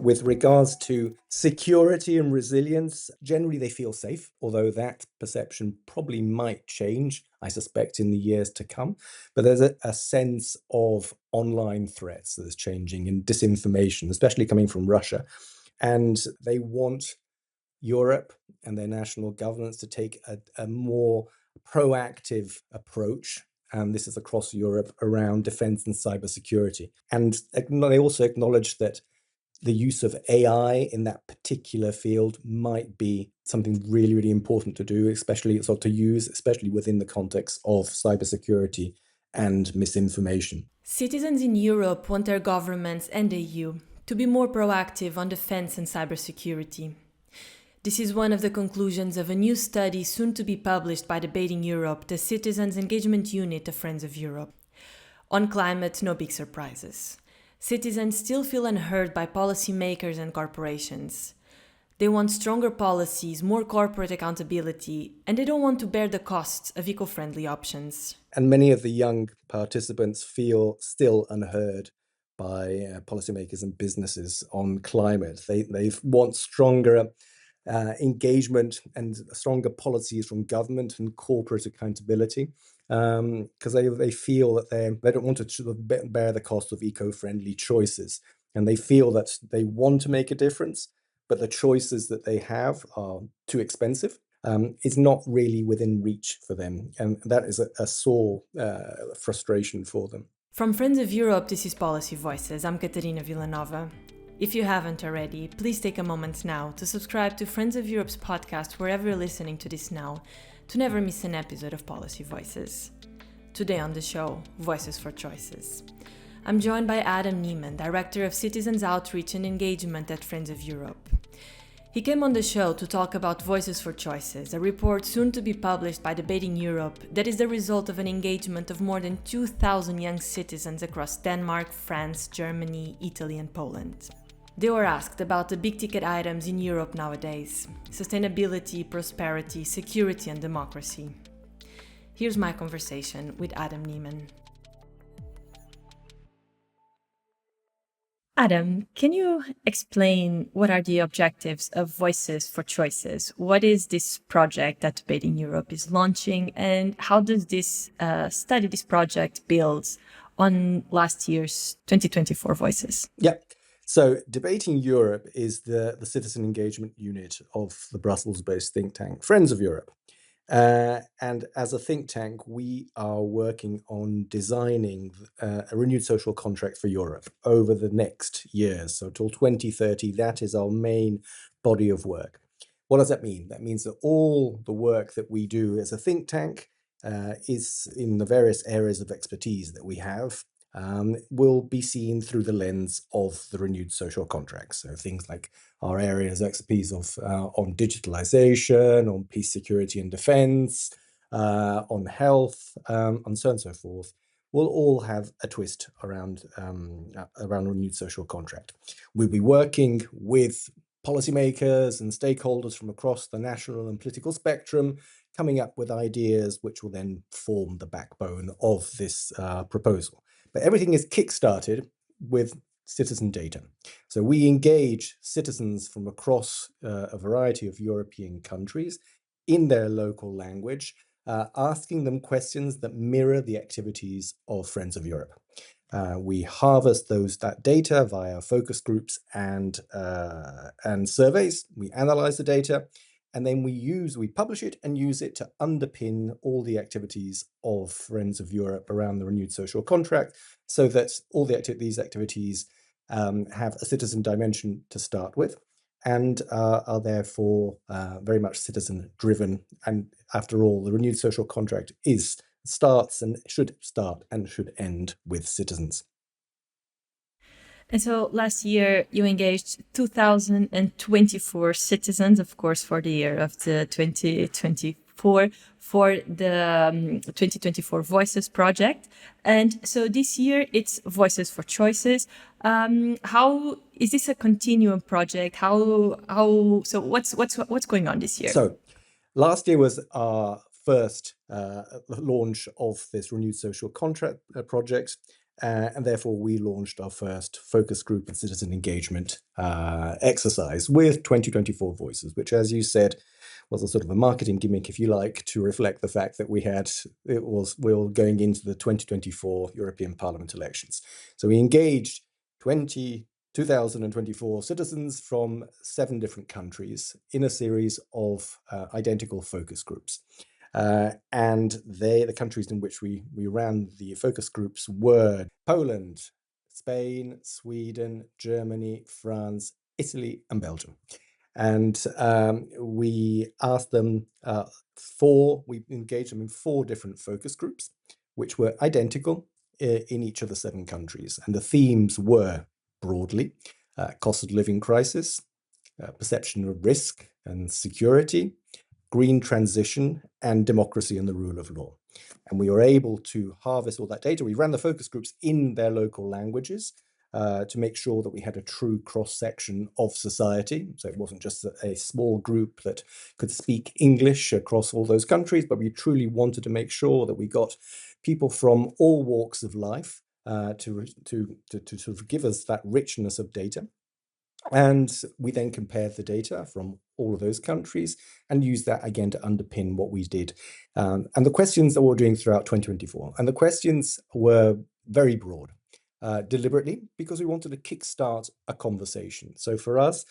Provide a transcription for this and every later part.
with regards to security and resilience, generally they feel safe, although that perception probably might change, I suspect, in the years to come. But there's a sense of online threats that is changing and disinformation, especially coming from Russia. And they want Europe and their national governments to take a more proactive approach. This is across Europe around defense and cybersecurity. And they also acknowledge that the use of AI in that particular field might be something really, really important to do, especially within the context of cybersecurity and misinformation. Citizens in Europe want their governments and the EU to be more proactive on defense and cybersecurity. This is one of the conclusions of a new study soon to be published by Debating Europe, the Citizens' Engagement Unit of Friends of Europe. On climate, no big surprises. Citizens still feel unheard by policymakers and corporations. They want stronger policies, more corporate accountability, and they don't want to bear the costs of eco-friendly options. And many of the young participants feel still unheard by policymakers and businesses on climate. They want stronger engagement and stronger policies from government and corporate accountability, because they feel that they don't want to sort of bear the cost of eco-friendly choices, and they feel that they want to make a difference, but the choices that they have are too expensive. It's not really within reach for them, and that is a sore frustration for them. From Friends of Europe, this is Policy Voices. I'm Catarina Vila Nova. If you haven't already, please take a moment now to subscribe to Friends of Europe's podcast wherever you're listening to this now, to never miss an episode of Policy Voices. Today on the show, Voices for Choices. I'm joined by Adam Nyman, Director of Citizens Outreach and Engagement at Friends of Europe. He came on the show to talk about Voices for Choices, a report soon to be published by Debating Europe that is the result of an engagement of more than 2,000 young citizens across Denmark, France, Germany, Italy and Poland. They were asked about the big-ticket items in Europe nowadays: sustainability, prosperity, security and democracy. Here's my conversation with Adam Nyman. Adam, can you explain what are the objectives of Voices for Choices? What is this project that Debating Europe is launching, and how does this project build on last year's 2024 Voices? Yeah. So Debating Europe is the citizen engagement unit of the Brussels-based think tank, Friends of Europe. And as a think tank, we are working on designing a renewed social contract for Europe over the next years. So till 2030, that is our main body of work. What does that mean? That means that all the work that we do as a think tank is in the various areas of expertise that we have, will be seen through the lens of the renewed social contract. So things like our areas of expertise on digitalization, on peace, security and defense, on health, and so on and so forth, will all have a twist around renewed social contract. We'll be working with policymakers and stakeholders from across the national and political spectrum, coming up with ideas which will then form the backbone of this proposal. But everything is kickstarted with citizen data. So we engage citizens from across a variety of European countries in their local language, asking them questions that mirror the activities of Friends of Europe. We harvest that data via focus groups and surveys. We analyze the data, and then we publish it and use it to underpin all the activities of Friends of Europe around the renewed social contract, so that all these activities have a citizen dimension to start with, and are therefore very much citizen driven. And after all, the renewed social contract starts and should end with citizens. And so last year you engaged 2,024 citizens, of course, for the year of the 2024, for the 2024 Voices project. And so this year it's Voices for Choices. How is this a continuum project? So what's going on this year? So last year was our first launch of this renewed social contract project. And therefore, we launched our first focus group and citizen engagement exercise with 2024 Voices, which, as you said, was a sort of a marketing gimmick, if you like, to reflect the fact that we were going into the 2024 European Parliament elections. So we engaged 2024 citizens from 7 different countries in a series of identical focus groups. And the countries in which we ran the focus groups were Poland, Spain, Sweden, Germany, France, Italy, and Belgium. And we asked them we engaged them in 4 different focus groups, which were identical in each of the 7 countries. And the themes were broadly cost of living crisis, perception of risk and security, green transition, and democracy and the rule of law. And we were able to harvest all that data. We ran the focus groups in their local languages to make sure that we had a true cross-section of society. So it wasn't just a small group that could speak English across all those countries, but we truly wanted to make sure that we got people from all walks of life to sort of give us that richness of data. And we then compared the data from all of those countries and used that again to underpin what we did. And the questions that we're doing throughout 2024. And the questions were very broad, deliberately, because we wanted to kickstart a conversation. So for us,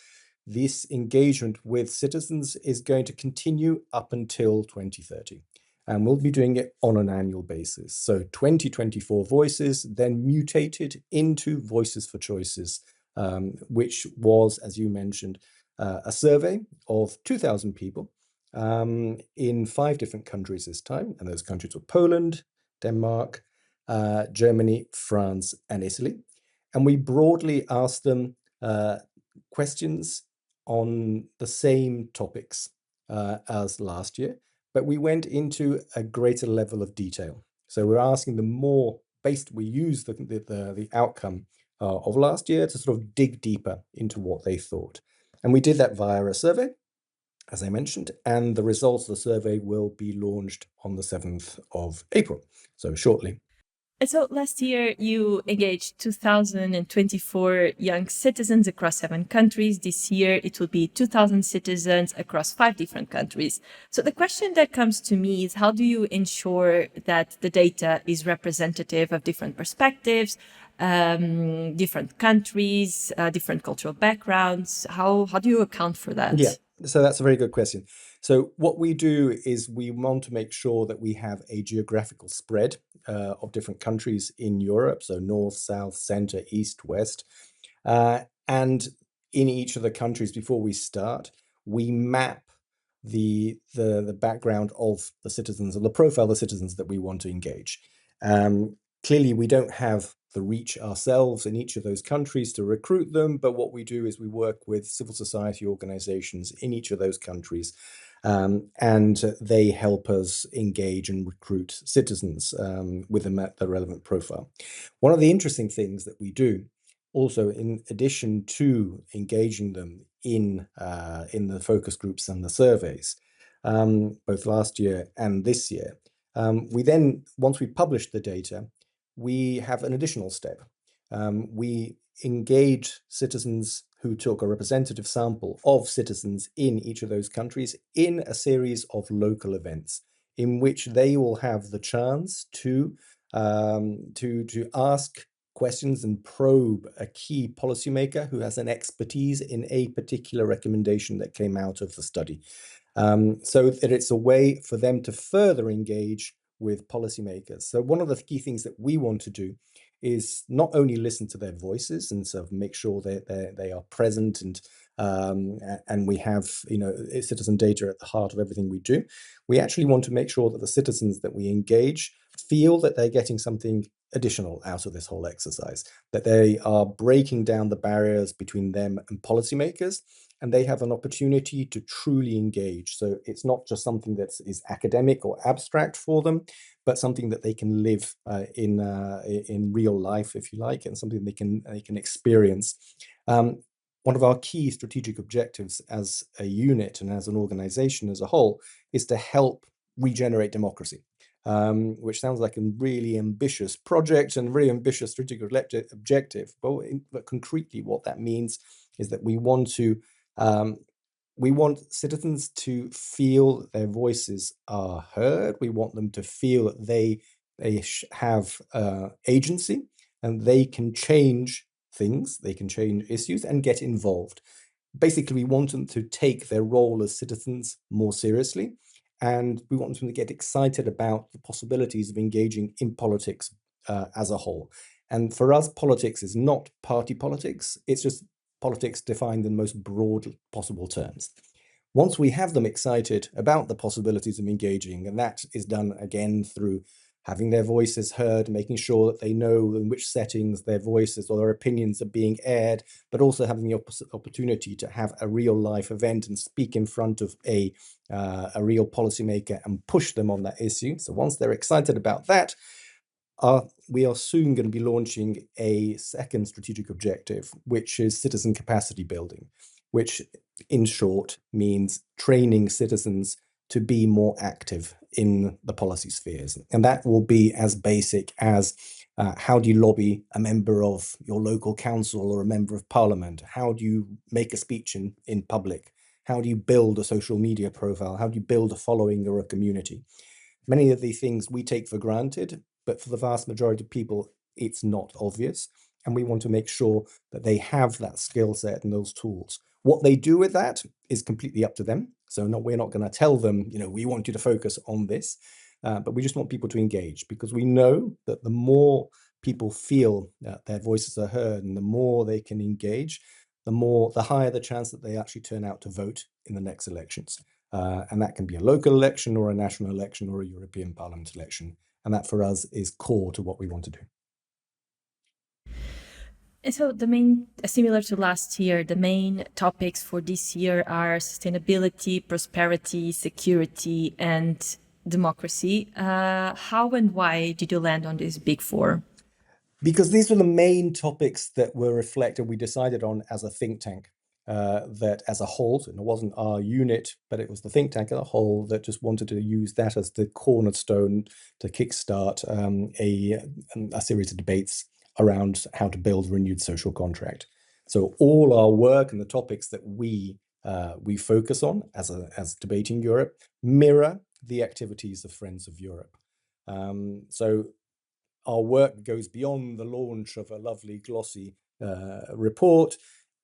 this engagement with citizens is going to continue up until 2030. And we'll be doing it on an annual basis. So 2024 Voices then mutated into Voices for Choices, which was, as you mentioned, a survey of 2,000 people in 5 different countries this time. And those countries were Poland, Denmark, Germany, France, and Italy. And we broadly asked them questions on the same topics as last year, but we went into a greater level of detail. So we're asking them more we used the outcome of last year to sort of dig deeper into what they thought. And we did that via a survey, as I mentioned, and the results of the survey will be launched on the 7th of April, so shortly. And so last year, you engaged 2,024 young citizens across 7 countries. This year, it will be 2,000 citizens across 5 different countries. So the question that comes to me is, how do you ensure that the data is representative of different perspectives, different countries, different cultural backgrounds? How do you account for that? Yeah, so that's a very good question. So what we do is we want to make sure that we have a geographical spread of different countries in Europe, so north, south, center, east, west. And in each of the countries, before we start, we map the background of the citizens, or the profile of the citizens that we want to engage. Clearly, we don't have the reach ourselves in each of those countries to recruit them, but what we do is we work with civil society organizations in each of those countries, and they help us engage and recruit citizens with the relevant profile. One of the interesting things that we do also, in addition to engaging them in the focus groups and the surveys, both last year and this year, we then, once we publish the data, we have an additional step. We engage citizens who took a representative sample of citizens in each of those countries in a series of local events in which they will have the chance to ask questions and probe a key policymaker who has an expertise in a particular recommendation that came out of the study. So that it's a way for them to further engage with policymakers. So one of the key things that we want to do is not only listen to their voices and sort of make sure that they are present and we have citizen data at the heart of everything we do. We actually want to make sure that the citizens that we engage feel that they're getting something additional out of this whole exercise, that they are breaking down the barriers between them and policymakers, and they have an opportunity to truly engage. So it's not just something that is academic or abstract for them, but something that they can live in real life, if you like, and something they can experience. One of our key strategic objectives as a unit and as an organization as a whole is to help regenerate democracy. which sounds like a really ambitious project and really ambitious strategic objective. But concretely, what that means is that we want citizens to feel their voices are heard. We want them to feel that they have agency, and they can change things, they can change issues and get involved. Basically, we want them to take their role as citizens more seriously, and we want them to get excited about the possibilities of engaging in politics as a whole. And for us, politics is not party politics, it's just politics defined in the most broad possible terms. Once we have them excited about the possibilities of engaging, and that is done again through having their voices heard, making sure that they know in which settings their voices or their opinions are being aired, but also having the opportunity to have a real life event and speak in front of a real policymaker and push them on that issue. So once they're excited about that, we are soon going to be launching a second strategic objective, which is citizen capacity building, which in short means training citizens to be more active in the policy spheres. And that will be as basic as how do you lobby a member of your local council or a member of parliament? How do you make a speech in public? How do you build a social media profile? How do you build a following or a community? Many of these things we take for granted, but for the vast majority of people, it's not obvious. And we want to make sure that they have that skill set and those tools. What they do with that is completely up to them. So we're not going to tell them, we want you to focus on this, but we just want people to engage, because we know that the more people feel that their voices are heard and the more they can engage, the higher the chance that they actually turn out to vote in the next elections. And that can be a local election or a national election or a European Parliament election. And that for us is core to what we want to do. And so similar to last year, the main topics for this year are sustainability, prosperity, security, and democracy. How and why did you land on these big four? Because these were the main topics that were reflected, we decided on as a think tank, that as a whole, and it wasn't our unit, but it was the think tank as a whole that just wanted to use that as the cornerstone to kickstart a series of debates around how to build a renewed social contract. So all our work and the topics that we focus on as Debating Europe mirror the activities of Friends of Europe. So our work goes beyond the launch of a lovely glossy report.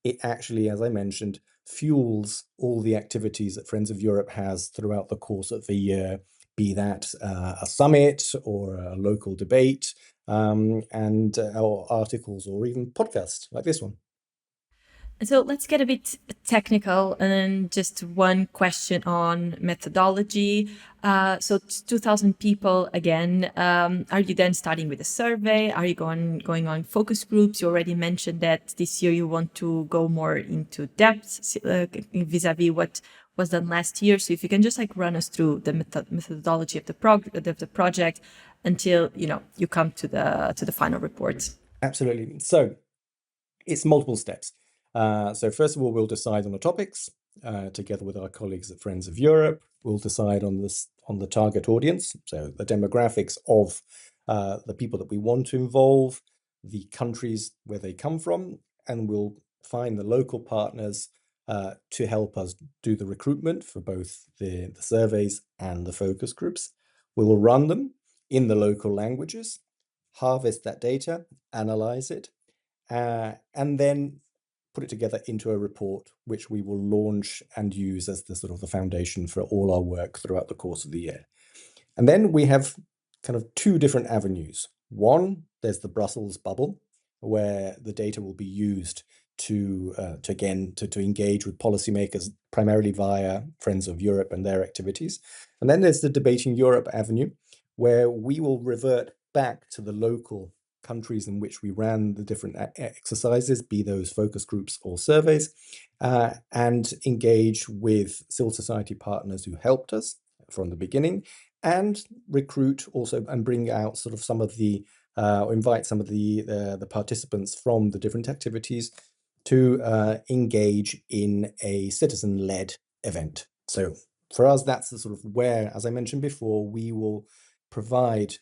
It actually, as I mentioned, fuels all the activities that Friends of Europe has throughout the course of the year, be that a summit or a local debate, or articles or even podcasts like this one. So let's get a bit technical, and just one question on methodology. So 2,000 people again. Are you then starting with a survey? Are you going on focus groups? You already mentioned that this year you want to go more into depth vis-a-vis what was done last year. So if you can just run us through the methodology of the project until you come to the final report. Absolutely. So it's multiple steps. So first of all, we'll decide on the topics together with our colleagues at Friends of Europe. We'll decide on the target audience, so the demographics of the people that we want to involve, the countries where they come from, and we'll find the local partners to help us do the recruitment for both the surveys and the focus groups. We will run them in the local languages, harvest that data, analyze it, and then put it together into a report, which we will launch and use as the sort of the foundation for all our work throughout the course of the year. And then we have kind of two different avenues. One, there's the Brussels bubble, where the data will be used to engage with policymakers, primarily via Friends of Europe and their activities. And then there's the Debating Europe avenue, where we will revert back to the local countries in which we ran the different exercises, be those focus groups or surveys, and engage with civil society partners who helped us from the beginning, and recruit also and bring out sort of some of the invite some of the participants from the different activities to engage in a citizen-led event. So for us, that's the sort of where, as I mentioned before, we will provide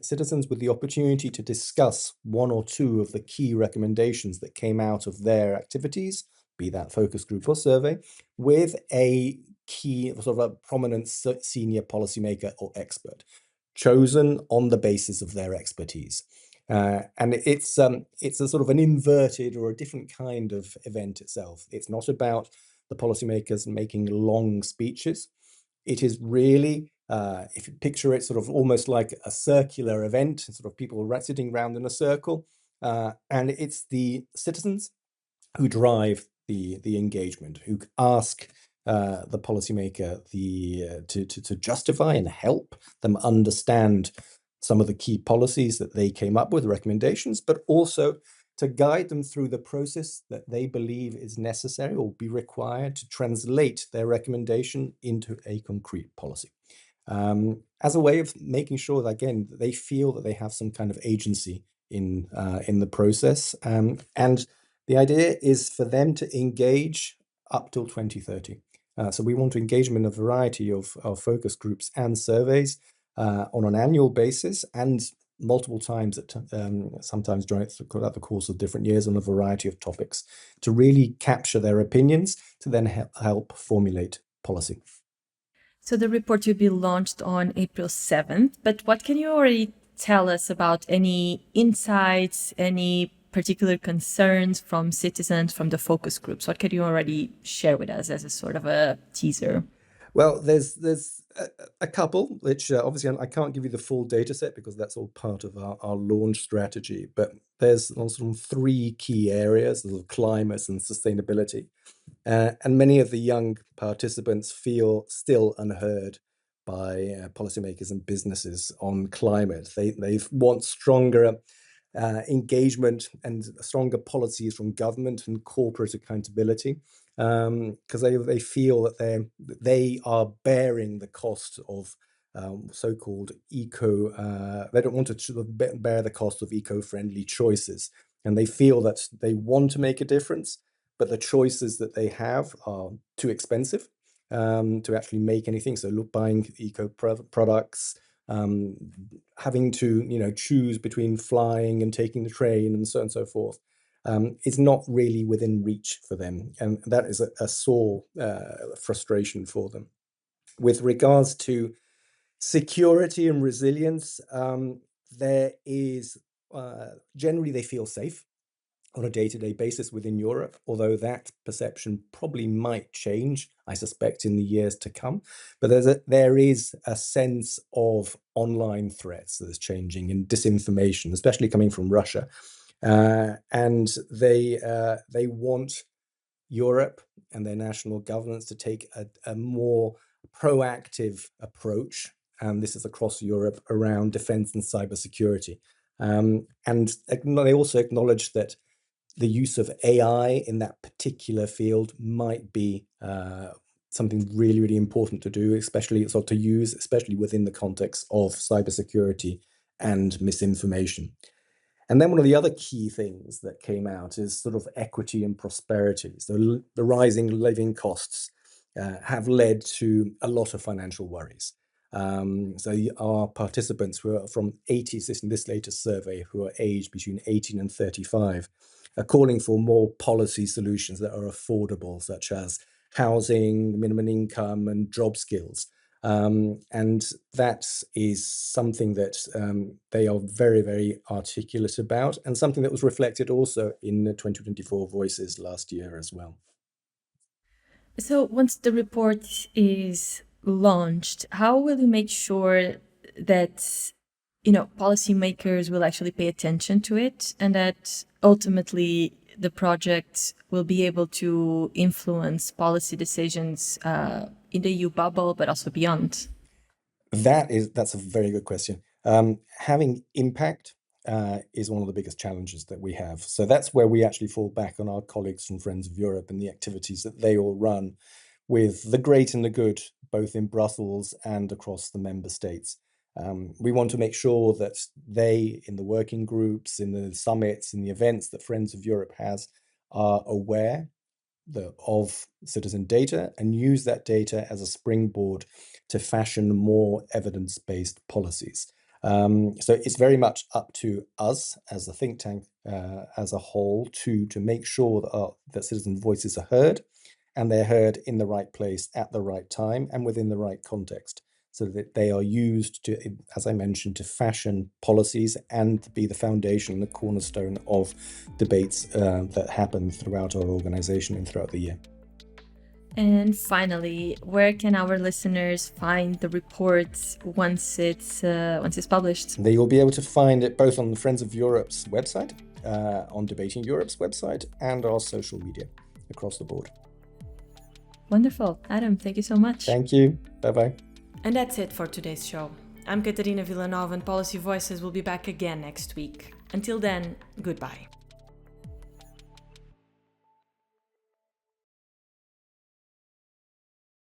citizens with the opportunity to discuss one or two of the key recommendations that came out of their activities, be that focus group or survey, with a key, sort of a prominent senior policymaker or expert, chosen on the basis of their expertise. And it's a sort of an inverted or a different kind of event itself. It's not about the policymakers making long speeches. It is really, if you picture it, sort of almost like a circular event, sort of people sitting around in a circle, and it's the citizens who drive the engagement, who ask the policymaker to justify and help them understand some of the key policies that they came up with, recommendations, but also to guide them through the process that they believe is necessary or be required to translate their recommendation into a concrete policy. As a way of making sure that, again, they feel that they have some kind of agency in the process. And the idea is for them to engage up till 2030. So we want to engage them in a variety of focus groups and surveys on an annual basis and multiple times, sometimes throughout the course of different years, on a variety of topics, to really capture their opinions, to then help formulate policy. So the report will be launched on April 7th, but what can you already tell us about any insights, any particular concerns from citizens, from the focus groups? What can you already share with us as a sort of a teaser? Well, there's a couple, which obviously I can't give you the full data set because that's all part of our launch strategy, but there's also three key areas of climate and sustainability. And many of the young participants feel still unheard by policymakers and businesses on climate. They want stronger engagement and stronger policies from government and corporate accountability, because they feel that they are bearing the cost of so-called they don't want to bear the cost of eco-friendly choices, and they feel that they want to make a difference, but the choices that they have are too expensive to actually make anything. So buying eco products, having to choose between flying and taking the train and so on and so forth, is not really within reach for them, and that is a sore frustration for them. With regards to security and resilience, there is generally they feel safe on a day-to-day basis within Europe, although that perception probably might change, I suspect, in the years to come. But there is a sense of online threats that is changing, and disinformation, especially coming from Russia. And they want Europe and their national governments to take a more proactive approach, and this is across Europe, around defense and cybersecurity. And they also acknowledge that the use of AI in that particular field might be something really, really important to do, especially within the context of cybersecurity and misinformation. And then one of the other key things that came out is sort of equity and prosperity. So the rising living costs have led to a lot of financial worries. So our participants who are from 80s in this latest survey, who are aged between 18 and 35, are calling for more policy solutions that are affordable, such as housing, minimum income, and job skills. And that is something that they are very, very articulate about, and something that was reflected also in the 2024 Voices last year as well. So once the report is launched, how will you make sure that policymakers will actually pay attention to it, and that ultimately the project will be able to influence policy decisions in the EU bubble, but also beyond? That's a very good question. Having impact is one of the biggest challenges that we have. So that's where we actually fall back on our colleagues from Friends of Europe and the activities that they all run with the great and the good, both in Brussels and across the member states. We want to make sure that they, in the working groups, in the summits, in the events that Friends of Europe has, are aware of citizen data and use that data as a springboard to fashion more evidence-based policies. So it's very much up to us as a think tank as a whole to make sure that citizen voices are heard, and they're heard in the right place at the right time and within the right context, so that they are used to, as I mentioned, to fashion policies and be the foundation, the cornerstone of debates that happen throughout our organization and throughout the year. And finally, where can our listeners find the reports once it's published? They will be able to find it both on the Friends of Europe's website, on Debating Europe's website, and our social media across the board. Wonderful. Adam, thank you so much. Thank you. Bye-bye. And that's it for today's show. I'm Catarina Vila Nova, and Policy Voices will be back again next week. Until then, goodbye.